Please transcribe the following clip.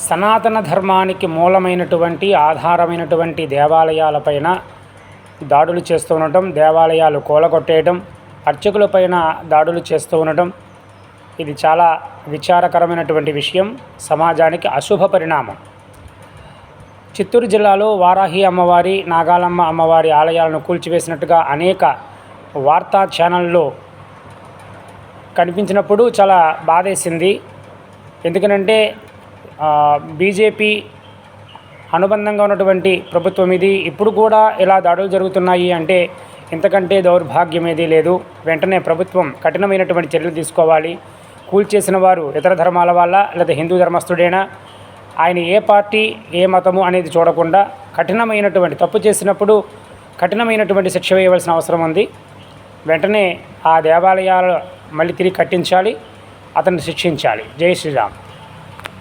సనాతన ధర్మానికి మూలమైనటువంటి ఆధారమైనటువంటి దేవాలయాలపైన దాడులు చేస్తూ ఉండటం, దేవాలయాలు కూలగొట్టేయడం, అర్చకులపైన దాడులు చేస్తూ ఉండటం ఇది చాలా విచారకరమైనటువంటి విషయం, సమాజానికి అశుభ పరిణామం. చిత్తూరు జిల్లాలో వారాహి అమ్మవారి, నాగాలమ్మ అమ్మవారి ఆలయాలను కూల్చివేసినట్టుగా అనేక వార్తా ఛానల్లో కనిపించినప్పుడు చాలా బాధేసింది. ఎందుకనంటే బీజేపీ అనుబంధంగా ఉన్నటువంటి ప్రభుత్వం ఇది. ఇప్పుడు కూడా ఇలా దాడులు జరుగుతున్నాయి అంటే ఇంతకంటే దౌర్భాగ్యం ఏదీ లేదు. వెంటనే ప్రభుత్వం కఠినమైనటువంటి చర్యలు తీసుకోవాలి. కూల్చేసిన వారు ఇతర ధర్మాల వాళ్ళ లేదా హిందూ ధర్మస్థుడైనా, ఆయన ఏ పార్టీ ఏ మతము అనేది చూడకుండా కఠినమైనటువంటి తప్పు చేసినప్పుడు కఠినమైనటువంటి శిక్ష వేయవలసిన అవసరం ఉంది. వెంటనే ఆ దేవాలయాలు మళ్ళీ తిరిగి కట్టించాలి, అతన్ని శిక్షించాలి. జై శ్రీరామ్.